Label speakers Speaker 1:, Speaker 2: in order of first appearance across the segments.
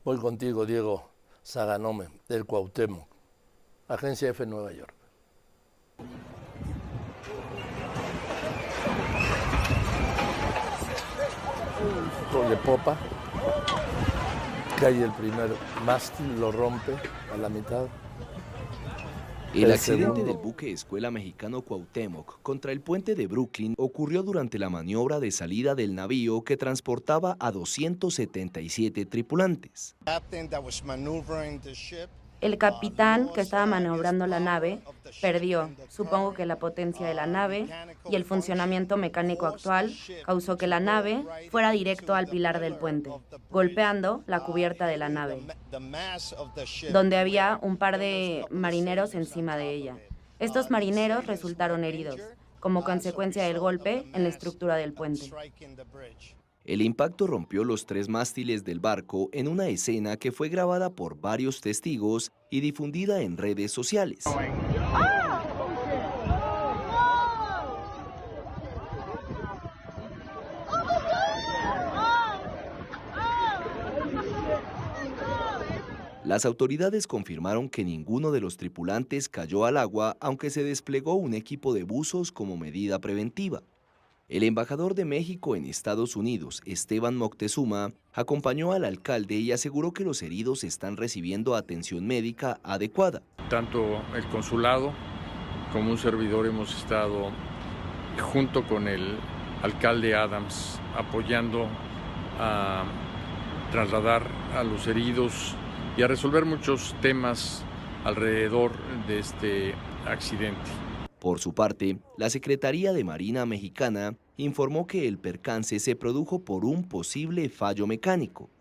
Speaker 1: Voy contigo, Diego Saganome, del Cuauhtémoc, Agencia F, Nueva York. De popa, cae el primer mástil, lo rompe a la mitad.
Speaker 2: El accidente del buque escuela mexicano Cuauhtémoc contra el puente de Brooklyn ocurrió durante la maniobra de salida del navío que transportaba a 277 tripulantes.
Speaker 3: El capitán que estaba maniobrando la nave perdió, supongo que la potencia de la nave y el funcionamiento mecánico actual causó que la nave fuera directo al pilar del puente, golpeando la cubierta de la nave, donde había un par de marineros encima de ella. Estos marineros resultaron heridos, como consecuencia del golpe en la estructura del puente.
Speaker 2: El impacto rompió los 3 mástiles del barco en una escena que fue grabada por varios testigos y difundida en redes sociales. Las autoridades confirmaron que ninguno de los tripulantes cayó al agua, aunque se desplegó un equipo de buzos como medida preventiva. El embajador de México en Estados Unidos, Esteban Moctezuma, acompañó al alcalde y aseguró que los heridos están recibiendo atención médica adecuada.
Speaker 4: Tanto el consulado como un servidor hemos estado junto con el alcalde Adams apoyando a trasladar a los heridos y a resolver muchos temas alrededor de este accidente.
Speaker 2: Por su parte, la Secretaría de Marina mexicana informó que el percance se produjo por un posible fallo mecánico.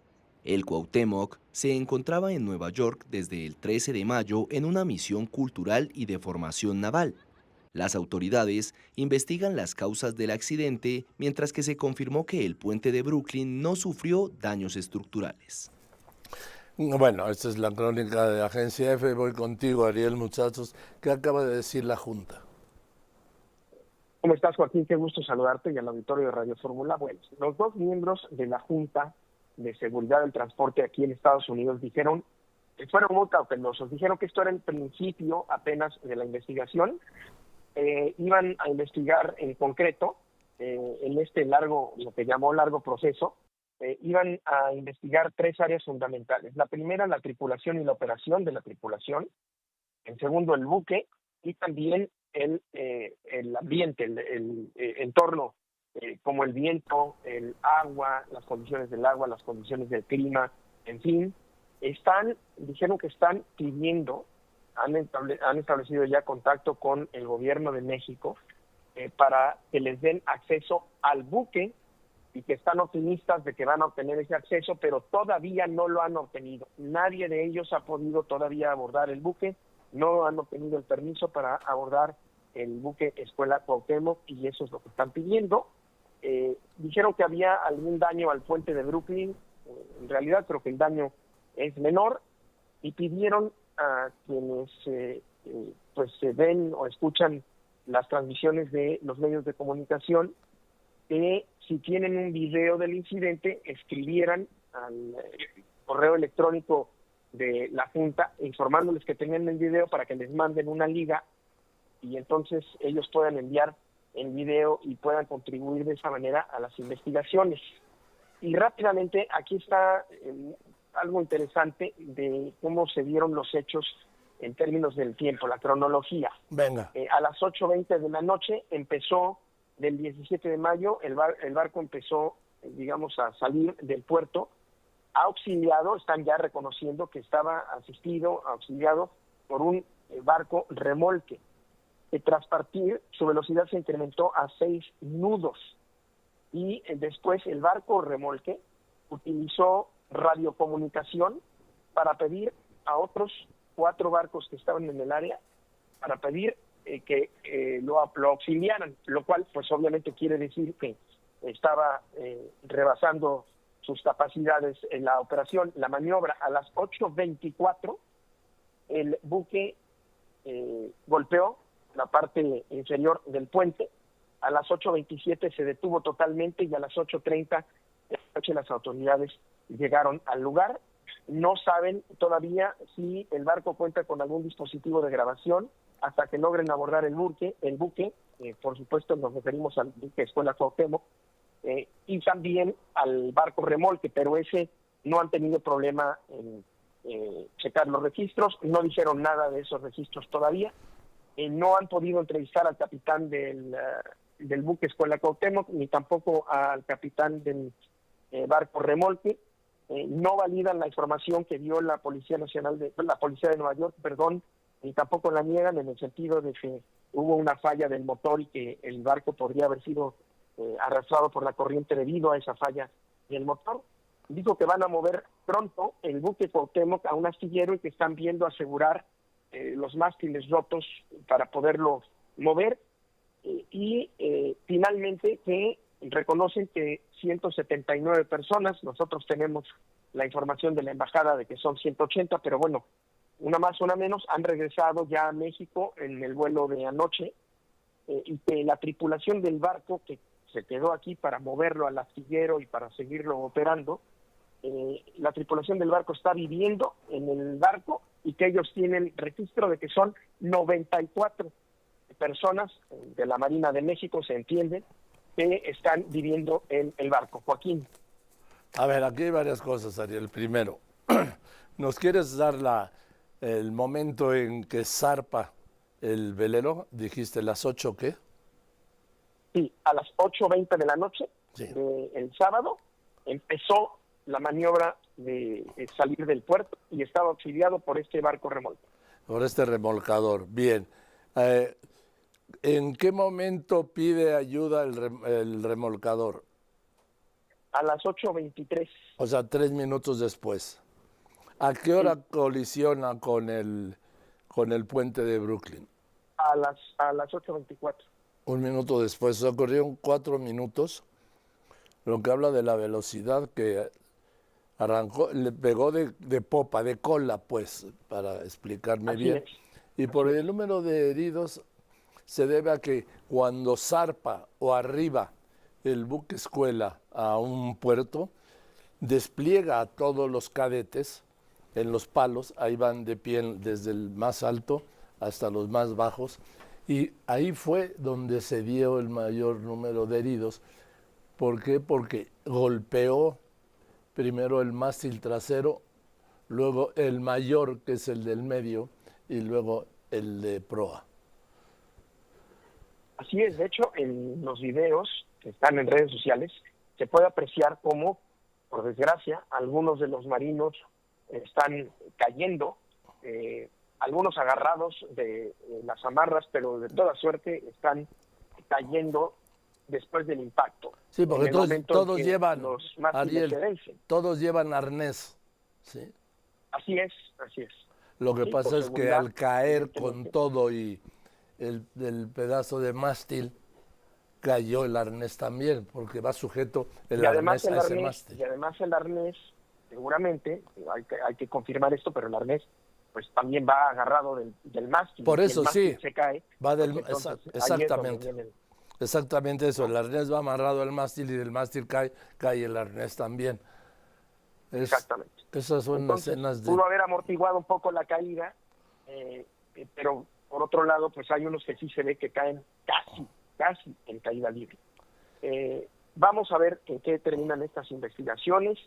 Speaker 2: El Cuauhtémoc se encontraba en Nueva York desde el 13 de mayo en una misión cultural y de formación naval. Las autoridades investigan las causas del accidente, mientras que se confirmó que el puente de Brooklyn no sufrió daños estructurales.
Speaker 1: Bueno, esta es la crónica de Agencia F. Voy contigo, Ariel, muchachos. ¿Qué acaba de decir la Junta?
Speaker 5: ¿Cómo estás, Joaquín? Qué gusto saludarte y al auditorio de Radio Fórmula. Bueno, los 2 miembros de la Junta de Seguridad del Transporte aquí en Estados Unidos dijeron que fueron muy cautelosos. Dijeron que esto era el principio apenas de la investigación. Iban a investigar en concreto, en este largo, lo que llamó largo proceso, iban a investigar 3 áreas fundamentales. La primera, la tripulación y la operación de la tripulación. En segundo, el buque y también el ambiente, el entorno, como el viento, el agua, las condiciones del agua, las condiciones del clima, en fin. Dijeron que están pidiendo, han establecido ya contacto con el gobierno de México para que les den acceso al buque y que están optimistas de que van a obtener ese acceso, pero todavía no lo han obtenido. Nadie de ellos ha podido todavía abordar el buque, no han obtenido el permiso para abordar el buque Escuela Cuauhtémoc y eso es lo que están pidiendo. Dijeron que había algún daño al puente de Brooklyn, en realidad creo que el daño es menor, y pidieron a quienes ven o escuchan las transmisiones de los medios de comunicación que si tienen un video del incidente escribieran al correo electrónico de la Junta informándoles que tenían el video para que les manden una liga y entonces ellos puedan enviar el video y puedan contribuir de esa manera a las investigaciones. Y rápidamente aquí está algo interesante de cómo se dieron los hechos en términos del tiempo, la cronología.
Speaker 1: Venga.
Speaker 5: A las 8:20 de la noche empezó, del 17 de mayo, el barco empezó, digamos, a salir del puerto, auxiliado, están ya reconociendo que estaba auxiliado por un barco remolque. Tras partir, su velocidad se incrementó a 6 nudos y después el barco remolque utilizó radiocomunicación para pedir a otros 4 barcos que estaban en el área para pedir que lo auxiliaran, lo cual pues obviamente quiere decir que estaba rebasando sus capacidades en la operación, la maniobra. A las 8:24 el buque golpeó la parte inferior del puente. A las 8:27 se detuvo totalmente y a las 8:30 de la noche las autoridades llegaron al lugar no saben todavía si el barco cuenta con algún dispositivo de grabación hasta que logren abordar el buque. Por supuesto nos referimos al buque Escuela Cuauhtémoc, y también al barco remolque, pero ese no han tenido problema en checar los registros, no dijeron nada de esos registros todavía. No han podido entrevistar al capitán del buque Escuela Cuauhtémoc, ni tampoco al capitán del barco remolque. No validan la información que dio la Policía de Nueva York, ni tampoco la niegan en el sentido de que hubo una falla del motor y que el barco podría haber sido arrastrado por la corriente debido a esa falla del motor. Dijo que van a mover pronto el buque Cuauhtémoc a un astillero y que están viendo asegurar los mástiles rotos para poderlo mover, y finalmente que reconocen que 179 personas, nosotros tenemos la información de la embajada de que son 180, pero bueno, una más, una menos, han regresado ya a México en el vuelo de anoche, y que la tripulación del barco que se quedó aquí para moverlo al astillero y para seguirlo operando, la tripulación del barco está viviendo en el barco y que ellos tienen registro de que son 94 personas de la Marina de México, se entiende, que están viviendo en el barco. Joaquín.
Speaker 1: A ver, aquí hay varias cosas, Ariel. Primero, ¿nos quieres dar el momento en que zarpa el velero? Dijiste las 8, ¿qué?
Speaker 5: Sí, a las 8:20 de la noche,
Speaker 1: sí,
Speaker 5: el sábado, empezó la maniobra de salir del puerto y estaba auxiliado por este barco remolque.
Speaker 1: Por este remolcador, bien. ¿En qué momento pide ayuda el remolcador?
Speaker 5: A las 8:23.
Speaker 1: O sea, 3 minutos después. ¿A qué hora colisiona con el puente de Brooklyn?
Speaker 5: A las 8:24.
Speaker 1: Un minuto después, o sea, corrieron 4 minutos, lo que habla de la velocidad que arrancó, le pegó de popa, de cola, pues, para explicarme
Speaker 5: Así
Speaker 1: bien.
Speaker 5: es.
Speaker 1: Y por el número de heridos se debe a que cuando zarpa o arriba el buque escuela a un puerto, despliega a todos los cadetes en los palos, ahí van de pie desde el más alto hasta los más bajos, y ahí fue donde se dio el mayor número de heridos. ¿Por qué? Porque golpeó primero el mástil trasero, luego el mayor, que es el del medio, y luego el de proa.
Speaker 5: Así es, de hecho, en los videos que están en redes sociales se puede apreciar cómo, por desgracia, algunos de los marinos están cayendo, algunos agarrados de las amarras, pero de toda suerte están cayendo después del impacto.
Speaker 1: Sí, porque todos llevan,
Speaker 5: Ariel,
Speaker 1: todos llevan arnés, ¿sí?
Speaker 5: Así es, así es.
Speaker 1: Lo que
Speaker 5: sí,
Speaker 1: pasa es que al caer con todo y el pedazo de mástil, cayó el arnés también, porque va sujeto el arnés a ese mástil.
Speaker 5: Y además el arnés, seguramente, hay que confirmar esto, pero el arnés pues también va agarrado del mástil.
Speaker 1: Por eso
Speaker 5: el mástil
Speaker 1: sí,
Speaker 5: se cae,
Speaker 1: va
Speaker 5: exactamente.
Speaker 1: Exactamente eso, el arnés va amarrado al mástil y del mástil cae el arnés también.
Speaker 5: Exactamente.
Speaker 1: Esas son escenas de...
Speaker 5: Pudo haber amortiguado un poco la caída, pero por otro lado, pues hay unos que sí se ve que caen casi en caída libre. Vamos a ver en qué terminan estas investigaciones.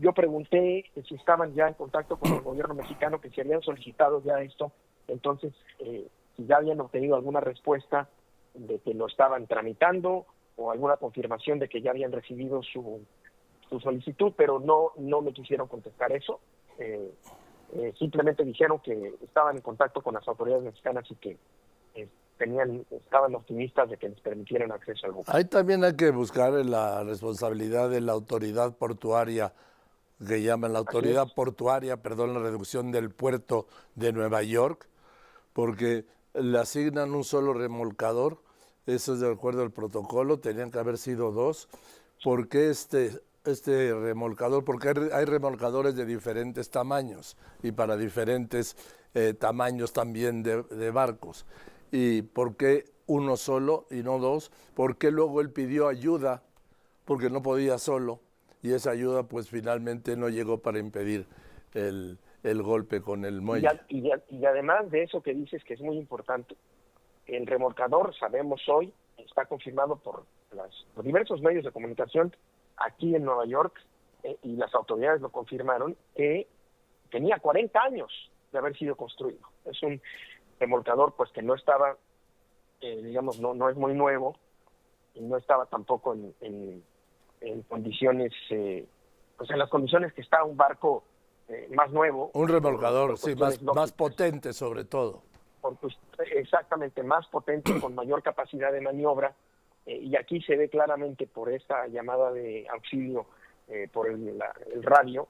Speaker 5: Yo pregunté si estaban ya en contacto con el gobierno mexicano, que si habían solicitado ya esto, entonces si ya habían obtenido alguna respuesta de que lo estaban tramitando o alguna confirmación de que ya habían recibido su solicitud, pero no me quisieron contestar eso. Simplemente dijeron que estaban en contacto con las autoridades mexicanas y que estaban optimistas de que les permitieran acceso al buque.
Speaker 1: Ahí también hay que buscar la responsabilidad de la autoridad portuaria, que llaman la autoridad portuaria, la reducción del puerto de Nueva York, porque le asignan un solo remolcador, eso es de acuerdo al protocolo, tenían que haber sido 2. ¿Por qué este remolcador? Porque hay remolcadores de diferentes tamaños y para diferentes tamaños también de barcos. ¿Y por qué uno solo y no 2? ¿Por qué luego él pidió ayuda? Porque no podía solo. y esa ayuda pues finalmente no llegó para impedir el golpe con el muelle.
Speaker 5: Y además de eso que dices, que es muy importante, el remolcador, sabemos hoy, está confirmado por los diversos medios de comunicación aquí en Nueva York, y las autoridades lo confirmaron, que tenía 40 años de haber sido construido. Es un remolcador pues que no estaba, digamos, no es muy nuevo, y no estaba tampoco en condiciones, pues en las condiciones que está un barco más nuevo.
Speaker 1: Un remolcador, sí, más potente sobre todo.
Speaker 5: Exactamente, más potente, con mayor capacidad de maniobra, y aquí se ve claramente por esta llamada de auxilio por el radio,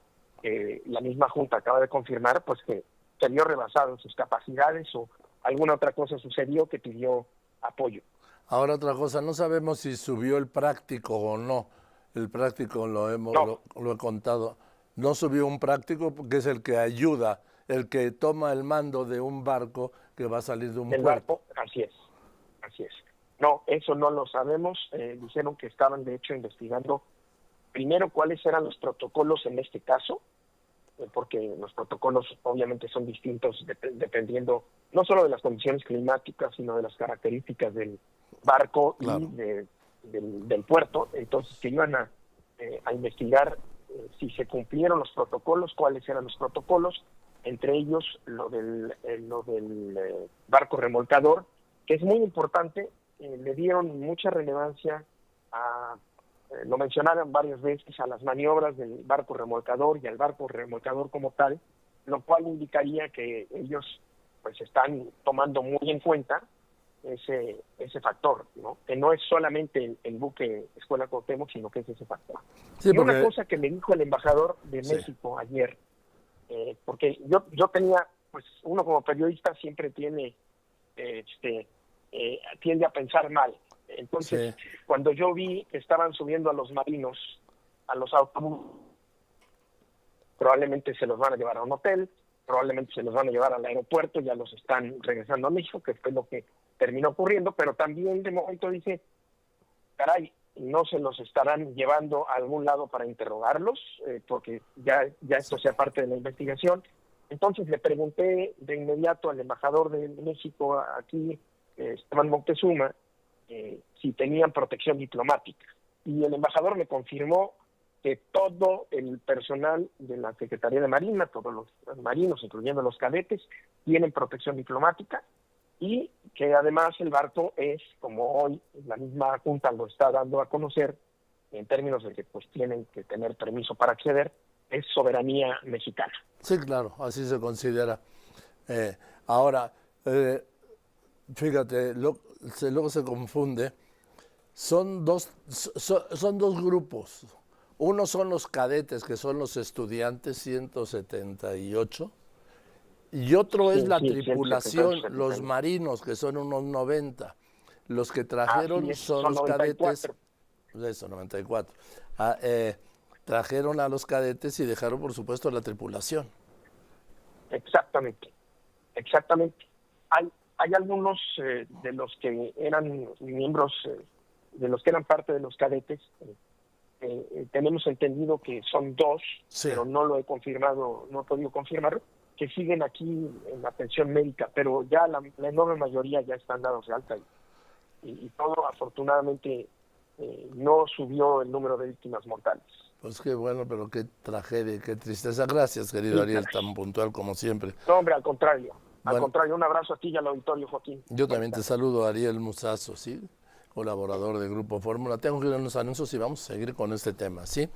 Speaker 5: la misma Junta acaba de confirmar pues que se vio rebasado en sus capacidades o alguna otra cosa sucedió que pidió apoyo.
Speaker 1: Ahora otra cosa, no sabemos si subió el práctico o no. El práctico lo he contado. No subió un práctico porque es el que ayuda, el que toma el mando de un barco que va a salir de un puerto.
Speaker 5: Barco, así es. No, eso no lo sabemos. Dijeron que estaban de hecho investigando primero cuáles eran los protocolos en este caso, porque los protocolos obviamente son distintos dependiendo no solo de las condiciones climáticas, sino de las características del barco. Claro. Y del puerto. Entonces que iban a investigar si se cumplieron los protocolos, cuáles eran los protocolos, entre ellos lo del barco remolcador, que es muy importante. Le dieron mucha relevancia lo mencionaron varias veces, a las maniobras del barco remolcador y al barco remolcador como tal, lo cual indicaría que ellos pues están tomando muy en cuenta ese factor, ¿no? Que no es solamente el buque Escuela Cuauhtémoc, sino que es ese factor. Sí, porque... Y una cosa que me dijo el embajador de México ayer, porque yo tenía, pues uno como periodista siempre tiende a pensar mal. Entonces, cuando yo vi que estaban subiendo a los marinos, a los autobuses, probablemente se los van a llevar a un hotel, probablemente se los van a llevar al aeropuerto, ya los están regresando a México, que fue lo que terminó ocurriendo, pero también de momento dice, caray, no se los estarán llevando a algún lado para interrogarlos, porque ya esto sea parte de la investigación. Entonces le pregunté de inmediato al embajador de México aquí, Esteban Moctezuma, si tenían protección diplomática. Y el embajador me confirmó que todo el personal de la Secretaría de Marina, todos los marinos, incluyendo los cadetes, tienen protección diplomática, y que además el barco es, como hoy la misma Junta lo está dando a conocer, en términos de que pues tienen que tener permiso para acceder, es soberanía mexicana.
Speaker 1: Sí, claro, así se considera. Ahora, fíjate, luego se confunde. Son dos grupos. Uno son los cadetes, que son los estudiantes, 178, y otro es la tripulación, los marinos, que son unos 90. Los que trajeron son los 94. Cadetes. Eso, 94. Trajeron a los cadetes y dejaron, por supuesto, la tripulación.
Speaker 5: Exactamente. Hay algunos de los que eran miembros, de los que eran parte de los cadetes, tenemos entendido que son 2, pero no lo he confirmado, no he podido confirmar, que siguen aquí en la atención médica, pero ya la enorme mayoría ya están dados de alta y todo afortunadamente no subió el número de víctimas mortales.
Speaker 1: Pues qué bueno, pero qué tragedia, qué tristeza. Gracias, querido Ariel, tan puntual como siempre.
Speaker 5: No, hombre, al contrario. Al contrario, un abrazo a ti y al auditorio, Joaquín.
Speaker 1: Yo también te saludo, Ariel Musazo, ¿sí? Colaborador de Grupo Fórmula. Tengo que ir a unos anuncios y vamos a seguir con este tema, ¿sí?